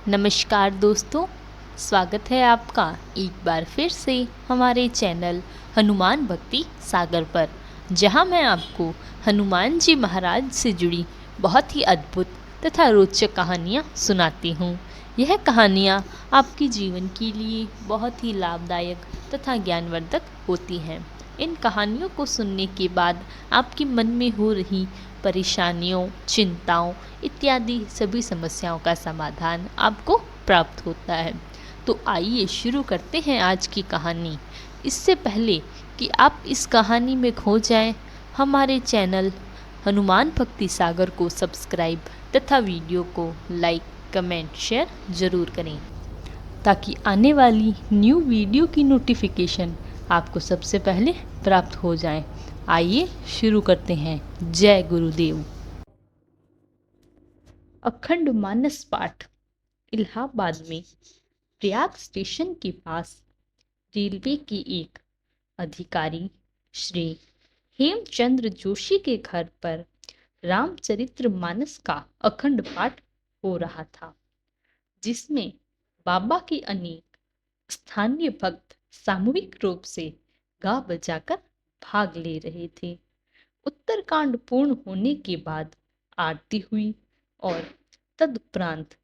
नमस्कार दोस्तों, स्वागत है आपका एक बार फिर से हमारे चैनल हनुमान भक्ति सागर पर, जहां मैं आपको हनुमान जी महाराज से जुड़ी बहुत ही अद्भुत तथा रोचक कहानियां सुनाती हूं। यह कहानियां आपके जीवन के लिए बहुत ही लाभदायक तथा ज्ञानवर्धक होती हैं। इन कहानियों को सुनने के बाद आपके मन में हो रही परेशानियों, चिंताओं इत्यादि सभी समस्याओं का समाधान आपको प्राप्त होता है। तो आइए शुरू करते हैं आज की कहानी। इससे पहले कि आप इस कहानी में खो जाएं, हमारे चैनल हनुमान भक्ति सागर को सब्सक्राइब तथा वीडियो को लाइक, कमेंट, शेयर ज़रूर करें, ताकि आने वाली न्यू वीडियो की नोटिफिकेशन आपको सबसे पहले प्राप्त हो जाए। आइए शुरू करते हैं। जय गुरुदेव। अखंड मानस पाठ। इलाहाबाद में प्रयाग स्टेशन के पास रेलवे के एक अधिकारी श्री हेमचंद्र जोशी के घर पर रामचरित्र मानस का अखंड पाठ हो रहा था, जिसमें बाबा के अनेक स्थानीय भक्त सामूहिक रूप से गा बजाकर भाग ले रहे थे। उत्तरकांड पूर्ण होने के बाद आरती हुई और तदुपरांत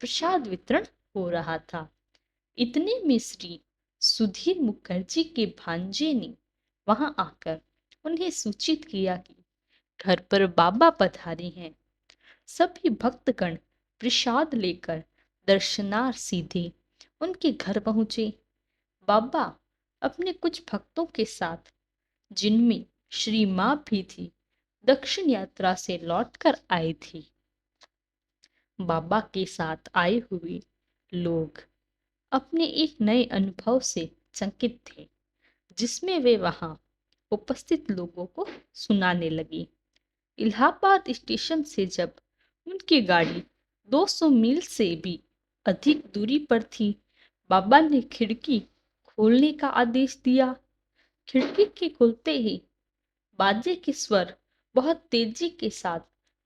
प्रसाद वितरण हो रहा था। इतने में श्री सुधीर मुखर्जी के भांजे ने वहां आकर उन्हें सूचित किया कि घर पर बाबा पधारे हैं। सभी भक्तगण प्रसाद लेकर दर्शनार्थ सीधे उनके घर पहुंचे। बाबा अपने कुछ भक्तों के साथ, जिनमें श्री मां भी थी, दक्षिण यात्रा से लौटकर आए थे। बाबा के साथ आए हुए लोग अपने एक नए अनुभव से चकित थे, जिसमें वे वहां उपस्थित लोगों को सुनाने लगे। इलाहाबाद स्टेशन से जब उनकी गाड़ी 200 मील से भी अधिक दूरी पर थी, बाबा ने खिड़की खोलने का आदेश दिया। खिड़की के खुलते ही बाजे के स्वर बहुत तेजी के साथ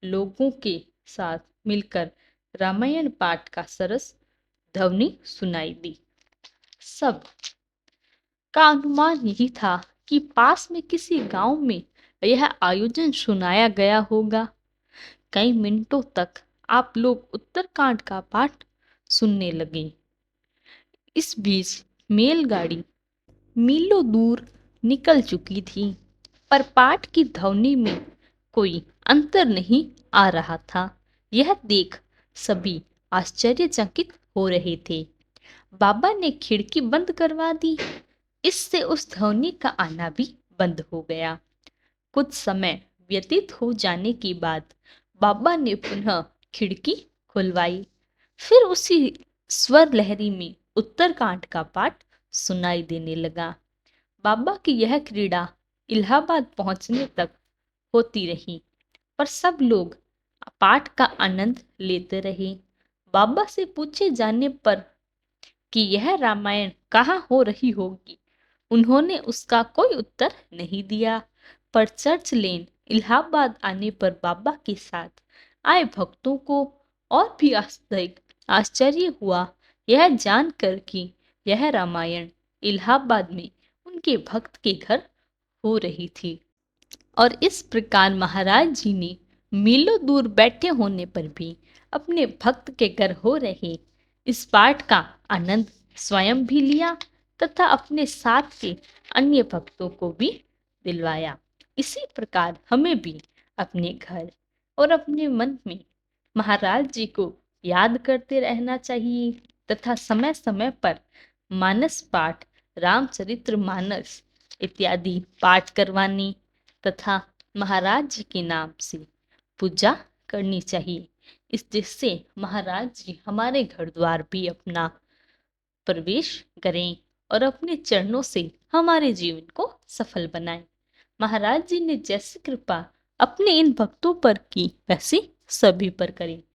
लोगों के साथ मिलकर रामायण पाठ का सरस ध्वनि सुनाई दी। सब का अनुमान यही था कि पास में किसी गांव में यह आयोजन सुनाया गया होगा। कई मिनटों तक आप लोग उत्तरकांड का पाठ सुनने लगे। इस बीच मेलगाड़ी मीलों दूर निकल चुकी थी, पर पाठ की ध्वनि में कोई अंतर नहीं आ रहा था। यह देख सभी आश्चर्यचकित हो रहे थे। बाबा ने खिड़की बंद करवा दी। इससे उस ध्वनि का आना भी बंद हो गया। कुछ समय व्यतीत हो जाने के बाद बाबा ने पुनः खिड़की खुलवाई। फिर उसी स्वर लहरी में उत्तरकांड का पाठ सुनाई देने लगा। बाबा की यह क्रीड़ा इलाहाबाद पहुंचने तक होती रही, पर सब लोग पाठ का आनंद लेते रहे। बाबा से पूछे जाने पर कि यह रामायण कहाँ हो रही होगी, उन्होंने उसका कोई उत्तर नहीं दिया। पर चर्च लेन इलाहाबाद आने पर बाबा के साथ आए भक्तों को और भी आश्चर्य हुआ, यह जानकर कि यह रामायण इलाहाबाद में उनके भक्त के घर हो रही थी। और इस प्रकार महाराज जी ने मीलों दूर बैठे होने पर भी अपने भक्त के घर हो रहे इस पाठ का आनंद स्वयं भी लिया तथा अपने साथ के अन्य भक्तों को भी दिलवाया। इसी प्रकार हमें भी अपने घर और अपने मन में महाराज जी को याद करते रहना चाहिए तथा समय समय पर मानस पाठ, रामचरित्र मानस इत्यादि पाठ करवानी तथा महाराज जी के नाम से पूजा करनी चाहिए। इस जिससे महाराज जी हमारे घर द्वार भी अपना प्रवेश करें और अपने चरणों से हमारे जीवन को सफल बनाएं। महाराज जी ने जैसी कृपा अपने इन भक्तों पर की, वैसी सभी पर करें।